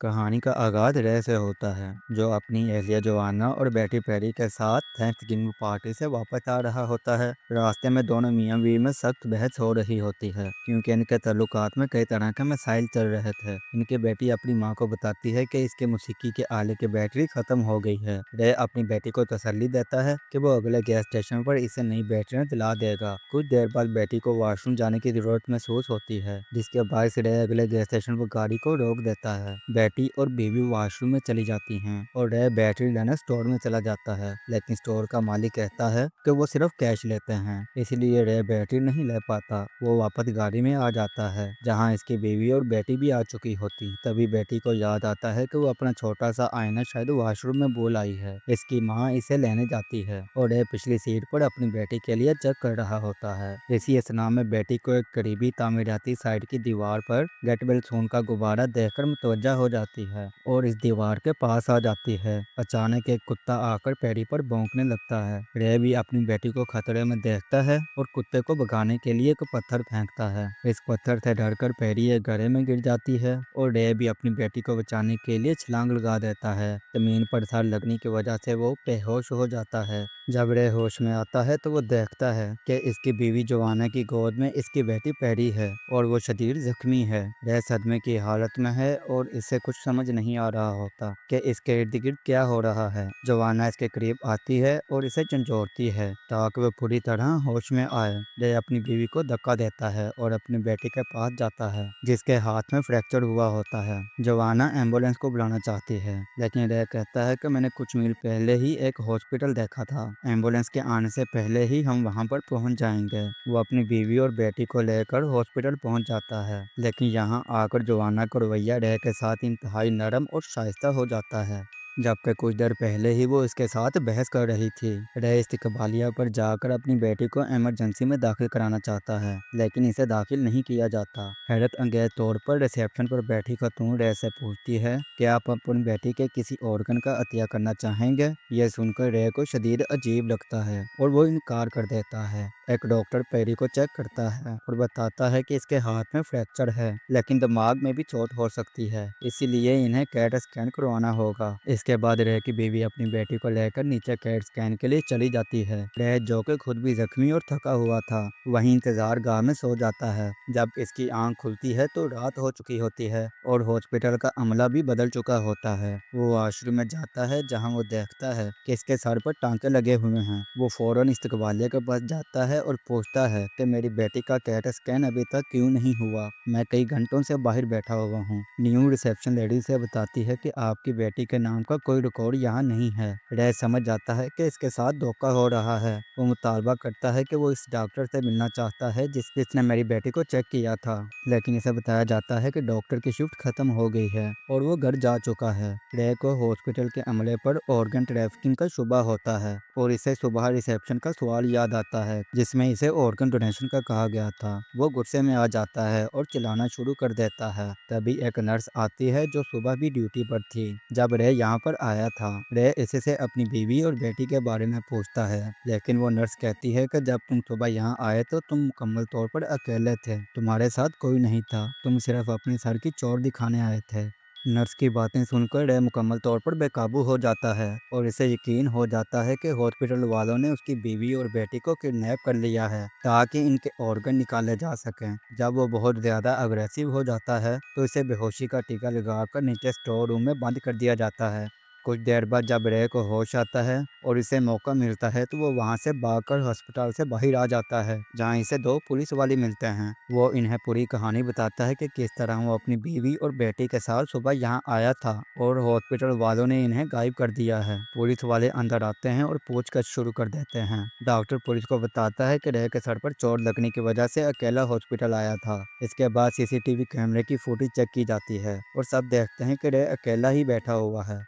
कहानी का आगाज रे से होता है, जो अपनी एहलिया जोआना और बेटी पेरी के साथ थैंक्सगिविंग पार्टी से वापस आ रहा होता है। रास्ते में दोनों मियां बीवी में सख्त बहस हो रही होती है, क्योंकि इनके ताल्लुकात में कई तरह के मसाइल चल रहे थे। इनकी बेटी अपनी मां को बताती है कि इसके मौसीकी के आले की बैटरी खत्म हो गई है। रे अपनी बेटी को तसल्ली देता है कि वो अगले गैस स्टेशन पर इसे नई बैटरियां दिला देगा। कुछ देर बाद बेटी को वॉशरूम जाने की जरूरत महसूस होती है, जिसके बायस रे अगले गैस स्टेशन पर गाड़ी को रोक देता है। बेटी और बीवी वॉशरूम में चली जाती हैं और रे बैटरी लेने स्टोर में चला जाता है, लेकिन स्टोर का मालिक कहता है कि वो सिर्फ कैश लेते हैं, इसलिए रे बैटरी नहीं ले पाता। वो वापस गाड़ी में आ जाता है, जहाँ इसकी बीवी और बेटी भी आ चुकी होती। तभी बेटी को याद आता है कि वो अपना छोटा सा आईना शायद वॉशरूम में भूल आई है। इसकी माँ इसे लेने जाती है और रे पिछली सीट पर अपनी बेटी के लिए चेक कर रहा होता है। इसी स्नान में बेटी को एक करीबी तामीराती साइट की दीवार पर गेट वेल सून का गुब्बारा देखकर मुतवज्जा हो जाती है और इस दीवार के पास आ जाती है। अचानक एक कुत्ता आकर पेरी पर भौंकने लगता है। रे भी अपनी बेटी को खतरे में देखता है और कुत्ते को भगाने के लिए एक पत्थर फेंकता है। इस पत्थर से डरकर पेरी एक गड्ढे में गिर जाती है और रे भी अपनी बेटी को बचाने के लिए छलांग लगा देता है। जमीन पर सर लगने की वजह से वो बेहोश हो जाता है। जब रे होश में आता है तो वो देखता है कि इसकी बीवी जोआना की गोद में इसकी बेटी पेरी है और वो शदीद जख्मी है। रे सदमे की हालत में है और इसे कुछ समझ नहीं आ रहा होता कि इसके इर्द गिर्द क्या हो रहा है। जोआना इसके करीब आती है और इसे झंझोड़ती है ताकि वो पूरी तरह होश में आए। रे अपनी बीवी को धक्का देता है और अपनी बेटी के पास जाता है, जिसके हाथ में फ्रैक्चर हुआ होता है। जोआना एम्बुलेंस को बुलाना चाहती है, लेकिन रे कहता है कि मैंने कुछ मील पहले ही एक हॉस्पिटल देखा था, एम्बुलेंस के आने से पहले ही हम वहां पर पहुंच जाएंगे। वो अपनी बीवी और बेटी को लेकर हॉस्पिटल पहुंच जाता है, लेकिन यहाँ आकर जोआना का रवैया रे के साथ इंतहाई नरम और शाइस्ता हो जाता है, जबकि कुछ देर पहले ही वो इसके साथ बहस कर रही थी। रे इस्तकबालिया पर जाकर अपनी बेटी को इमरजेंसी में दाखिल कराना चाहता है, लेकिन इसे दाखिल नहीं किया जाता। हैरत अंगेज तौर पर रिसेप्शन पर बैठी खातून रे से पूछती है कि आप अपनी बेटी के किसी ऑर्गन का अतिया करना चाहेंगे। यह सुनकर रे को शदीद अजीब लगता है और वो इनकार कर देता है। एक डॉक्टर पेरी को चेक करता है और बताता है कि इसके हाथ में फ्रैक्चर है, लेकिन दिमाग में भी चोट हो सकती है, इसीलिए इन्हें कैट स्कैन करवाना होगा। इसके बाद रे की बीवी अपनी बेटी को लेकर नीचे कैट स्कैन के लिए चली जाती है। रे जो कि खुद भी जख्मी और थका हुआ था, वहीं इंतजार गाह में सो जाता है। जब इसकी आंख खुलती है तो रात हो चुकी होती है और हॉस्पिटल का अमला भी बदल चुका होता है। वो वॉशरूम में जाता है, जहां वो देखता है कि इसके सर पर टांके लगे हुए हैं। वो फौरन इस्तकबालिया के पास जाता है और पूछता है कि मेरी बेटी का कैट स्कैन अभी तक क्यों नहीं हुआ, मैं कई घंटों से बाहर बैठा हुआ हूँ। न्यू रिसेप्शन लेडी से बताती है कि आपकी बेटी के नाम का कोई रिकॉर्ड यहाँ नहीं है। रे समझ जाता है कि इसके साथ धोखा हो रहा है। वो मुतालबा करता है कि वो इस डॉक्टर से मिलना चाहता है जिसने मेरी बेटी को चेक किया था, लेकिन इसे बताया जाता है कि डॉक्टर की शिफ्ट खत्म हो गई है और वो घर जा चुका है। रे को हॉस्पिटल के अमले पर ऑर्गन ट्रैफिकिंग का शुबा होता है और इसे सुबह रिसेप्शन का सवाल याद आता है, जिसमें इसे ऑर्गन डोनेशन का कहा गया था। वो गुस्से में आ जाता है और चिल्लाना शुरू कर देता है। तभी एक नर्स आती है जो सुबह भी ड्यूटी पर थी जब रे यहाँ पर आया था। रे इसे से अपनी बीवी और बेटी के बारे में पूछता है, लेकिन वो नर्स कहती है कि जब तुम सुबह यहाँ आए तो तुम मुकम्मल तौर पर अकेले थे, तुम्हारे साथ कोई नहीं था, तुम सिर्फ अपने सर की चोट दिखाने आए थे। नर्स की बातें सुनकर रे मुकम्मल तौर पर बेकाबू हो जाता है और इसे यकीन हो जाता है कि हॉस्पिटल वालों ने उसकी बीवी और बेटी को किडनैप कर लिया है ताकि इनके ऑर्गन निकाले जा सकें। जब वो बहुत ज़्यादा अग्रेसिव हो जाता है तो इसे बेहोशी का टीका लगाकर नीचे स्टोर रूम में बंद कर दिया जाता है। कुछ देर बाद जब रे को होश आता है और इसे मौका मिलता है तो वो वहाँ से भागकर अस्पताल से बाहर आ जाता है, जहाँ इसे दो पुलिस वाले मिलते हैं। वो इन्हें पूरी कहानी बताता है कि किस तरह वो अपनी बीवी और बेटी के साथ सुबह यहाँ आया था और हॉस्पिटल वालों ने इन्हें गायब कर दिया है। पुलिस वाले अंदर आते हैं और पूछताछ शुरू कर देते हैं। डॉक्टर पुलिस को बताता है कि रे के सर पर चोट लगने की वजह से अकेला हॉस्पिटल आया था। इसके बाद सीसीटीवी कैमरे की फुटेज चेक की जाती है और सब देखते हैं कि रे अकेला ही बैठा हुआ है।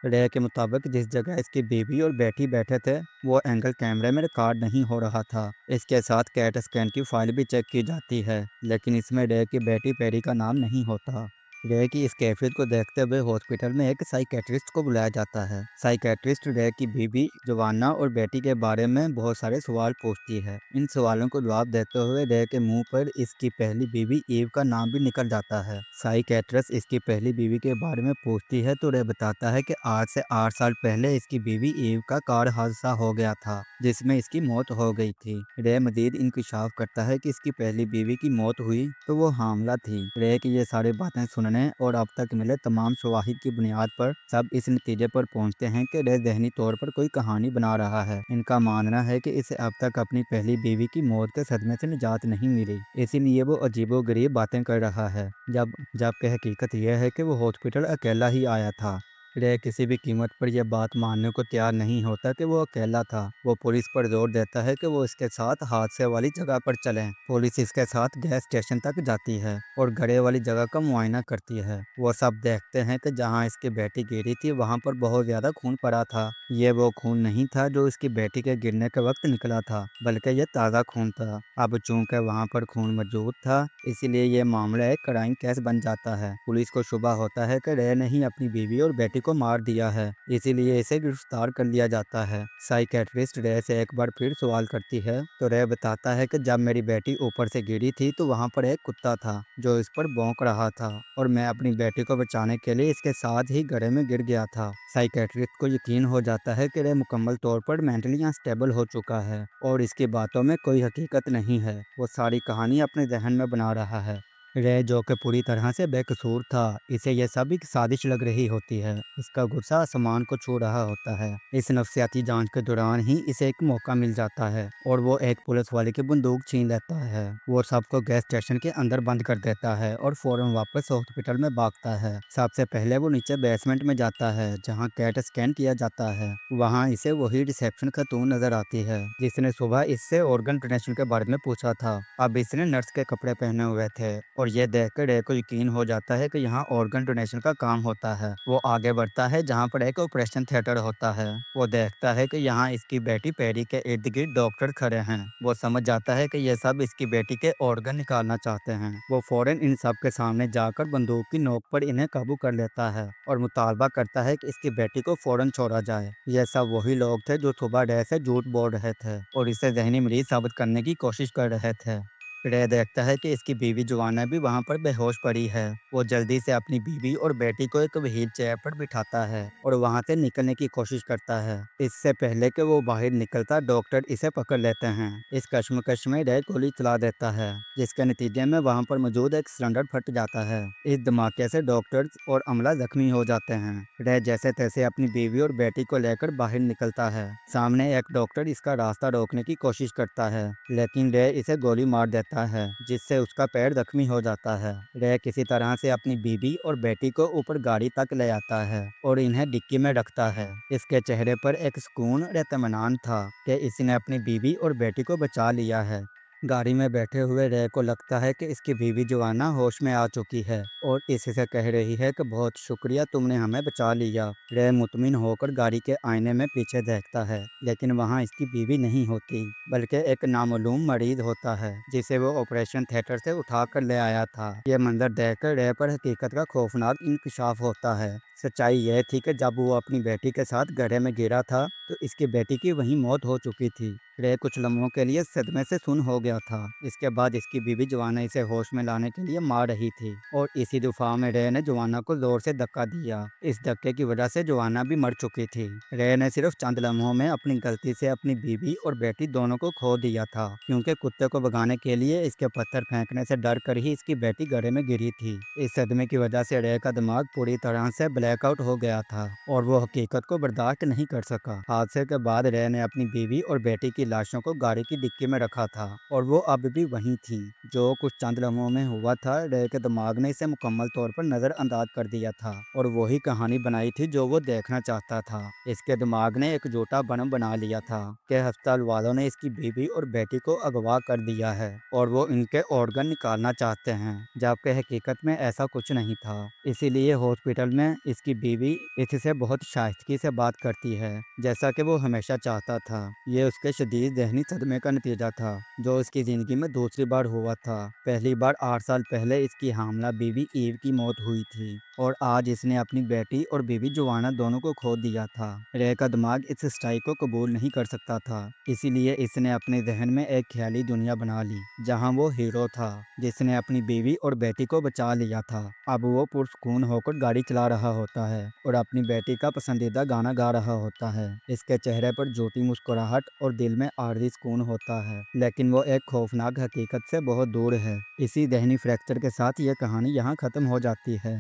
रे के मुताबिक जिस जगह इसकी बीवी और बेटी बैठे थे वो एंगल कैमरे में रिकॉर्ड नहीं हो रहा था। इसके साथ कैट स्कैन की फाइल भी चेक की जाती है, लेकिन इसमें रे की बेटी पेरी का नाम नहीं होता। रे की इस कैफियत को देखते हुए हॉस्पिटल में एक साइकेट्रिस्ट को बुलाया जाता है। साइकेट्रिस्ट रे की बीवी जोवाना और बेटी के बारे में बहुत सारे सवाल पूछती है। इन सवालों को जवाब देते हुए रे के मुंह पर इसकी पहली बीवी ईव का नाम भी निकल जाता है। साइकेट्रिस्ट इसकी पहली बीवी के बारे में पूछती है तो रे बताता है कि आज से 8 साल पहले इसकी बीवी ईव का कार हादसा हो गया था, जिसमें इसकी मौत हो गई थी। रे मजीद इंकशाफ करता है कि इसकी पहली बीवी की मौत हुई तो वो हामला थी। रे की ये सारी बातें सुनने और अब तक मिले तमाम शवाहिद की बुनियाद पर सब इस नतीजे पर पहुंचते हैं कि रे ज़हनी तौर पर कोई कहानी बना रहा है। इनका मानना है कि इसे अब तक अपनी पहली बीवी की मौत के सदमे से निजात नहीं मिली, इसीलिए वो अजीबोगरीब बातें कर रहा है, जबकि हकीकत यह है कि वो हॉस्पिटल अकेला ही आया था। रे किसी भी कीमत पर यह बात मानने को तैयार नहीं होता कि वो अकेला था। वो पुलिस पर जोर देता है कि वो इसके साथ हादसे वाली जगह पर चलें। पुलिस इसके साथ गैस स्टेशन तक जाती है और गड़े वाली जगह का मुआयना करती है। वो सब देखते हैं कि जहां इसकी बेटी गिरी थी वहां पर बहुत ज्यादा खून पड़ा था। ये वो खून नहीं था जो इसकी बेटी के गिरने के वक्त निकला था, बल्कि ये ताज़ा खून था। अब चूंकि वहां पर खून मौजूद था, इसीलिए ये मामला एक क्राइम केस बन जाता है। पुलिस को शुबा होता है कि रे ने ही अपनी बीवी और बेटी को मार दिया है, इसीलिए इसे गिरफ्तार कर लिया जाता है। साइकेट्रिस्ट रे से एक बार फिर सवाल करती है तो रे बताता है कि जब मेरी बेटी ऊपर से गिरी थी तो वहां पर एक कुत्ता था जो इस पर भौंक रहा था और मैं अपनी बेटी को बचाने के लिए इसके साथ ही गड्ढे में गिर गया था। साइकेट्रिस्ट को यकीन हो जाता है कि रे मुकम्मल तौर पर मेंटली अनस्टेबल हो चुका है और इसकी बातों में कोई हकीकत नहीं है। वो सारी कहानी अपने जहन में बना रहा है। रे जो कि पूरी तरह से बेकसूर था, इसे यह सब एक साजिश लग रही होती है। इसका गुस्सा आसमान को छू रहा होता है। इस नफ्सियाती जांच के दौरान ही इसे एक मौका मिल जाता है और वो एक पुलिस वाले की बंदूक छीन लेता है। वो सबको गैस स्टेशन के अंदर बंद कर देता है और फौरन वापस हॉस्पिटल में भागता है। सबसे पहले वो नीचे बेसमेंट में जाता है जहाँ कैट स्कैन किया जाता है। वहाँ इसे वही रिसेप्शन खातून नजर आती है जिसने सुबह इससे ऑर्गन डोनेशन के बारे में पूछा था। अब इसने नर्स के कपड़े पहने हुए थे और ये देखकर रे को यकीन हो जाता है कि यहाँ ऑर्गन डोनेशन का काम होता है। वो आगे बढ़ता है जहाँ पर एक ऑपरेशन थिएटर होता है। वो देखता है कि यहाँ इसकी बेटी पेरी के इर्द गिर्द डॉक्टर खड़े हैं। वो समझ जाता है कि ये सब इसकी बेटी के ऑर्गन निकालना चाहते हैं। वो फौरन इन सब के सामने जाकर बंदूक की नोक पर इन्हें काबू कर लेता है और मुतालबा करता है कि इसकी बेटी को फौरन छोड़ा जाए। ये सब वही लोग थे जो सुबह रे से झूठ बोल रहे थे और इसे जहनी मरीज साबित करने की कोशिश कर रहे थे। रे देखता है कि इसकी बीवी जोआना भी वहां पर बेहोश पड़ी है। वो जल्दी से अपनी बीवी और बेटी को एक व्हील चेयर पर बिठाता है और वहां से निकलने की कोशिश करता है। इससे पहले कि वो बाहर निकलता, डॉक्टर इसे पकड़ लेते हैं। इस कश्मकश में रे गोली चला देता है, जिसके नतीजे में वहां पर मौजूद एक सिलेंडर फट जाता है। इस धमाके से डॉक्टर्स और अमला जख्मी हो जाते हैं। रे जैसे तैसे अपनी बीवी और बेटी को लेकर बाहर निकलता है। सामने एक डॉक्टर इसका रास्ता रोकने की कोशिश करता है, लेकिन रे इसे गोली मार देता है, जिससे उसका पैर जख्मी हो जाता है। रे किसी तरह से अपनी बीवी और बेटी को ऊपर गाड़ी तक ले आता है और इन्हें डिक्की में रखता है। इसके चेहरे पर एक सुकून और इत्मीनान था कि इसने अपनी बीवी और बेटी को बचा लिया है। गाड़ी में बैठे हुए रे को लगता है कि इसकी बीवी जोआना होश में आ चुकी है और इसी से कह रही है कि बहुत शुक्रिया, तुमने हमें बचा लिया। रे मुतमिन होकर गाड़ी के आईने में पीछे देखता है, लेकिन वहाँ इसकी बीवी नहीं होती, बल्कि एक नामालूम मरीज होता है जिसे वो ऑपरेशन थिएटर से उठा कर ले आया था। ये मंजर देखकर रे पर हकीकत का खौफनाक इंकशाफ होता है। सच्चाई यह थी कि जब वो अपनी बेटी के साथ गड्ढे में गिरा था तो इसकी बेटी की वहीं मौत हो चुकी थी। रे कुछ लम्हों के लिए सदमे से सुन हो गया था। इसके बाद इसकी बीवी जोआना इसे होश में लाने के लिए मार रही थी और इसी दफा में रे ने जोआना को जोर से धक्का दिया। इस धक्के की वजह से जोआना भी मर चुकी थी। रे ने सिर्फ चंद लम्हों में अपनी गलती से अपनी बीवी और बेटी दोनों को खो दिया था, क्योंकि कुत्ते को भगाने के लिए इसके पत्थर फेंकने से डर कर ही इसकी बेटी गड्ढे में गिरी थी। इस सदमे की वजह से रे का दिमाग पूरी तरह से ब्लैकआउट हो गया था और वो हकीकत को बर्दाश्त नहीं कर सका। हादसे के बाद रे ने अपनी बीवी और बेटी की लाशों को गाड़ी की डिक्की में रखा था और वो अब भी वहीं थी। जो कुछ चंद लम्हों में हुआ था, रे के दिमाग ने इसे मुकम्मल तौर पर नजरअंदाज कर दिया था और वही कहानी बनाई थी जो वो देखना चाहता था। इसके दिमाग ने एक झूठा भ्रम बना लिया था कि अस्पताल वालों ने इसकी बीवी और बेटी को अगवा कर दिया है और वो इनके ऑर्गन निकालना चाहते हैं, जबकि हकीकत में ऐसा कुछ नहीं था। इसीलिए हॉस्पिटल में इसकी बीवी इससे बहुत शाइस्तगी से बात करती है, जैसा कि वो हमेशा चाहता था। ये उसके शदीद चीज ذہنی صدمے کا نتیجہ تھا جو اس کی زندگی میں دوسری بار ہوا تھا۔ پہلی بار 8 سال پہلے اس کی حاملہ بیوی ایو کی موت ہوئی تھی، اور آج اس نے اپنی بیٹی اور بیوی جوانا دونوں کو کھو دیا تھا۔ رے کا دماغ اس سچائی کو قبول نہیں کر سکتا تھا، اسی لیے اس نے اپنے ذہن میں ایک خیالی دنیا بنا لی جہاں وہ ہیرو تھا جس نے اپنی بیوی اور بیٹی کو بچا لیا تھا۔ اب وہ پرسکون ہو کر گاڑی چلا رہا ہوتا ہے اور اپنی بیٹی کا پسندیدہ گانا گا رہا ہوتا ہے۔ اس کے چہرے پر جھوٹی مسکراہٹ اور دل میں عارضی سکون ہوتا ہے، لیکن وہ ایک خوفناک حقیقت سے بہت دور ہے۔ اسی ذہنی فریکچر کے ساتھ یہ کہانی یہاں ختم ہو جاتی ہے۔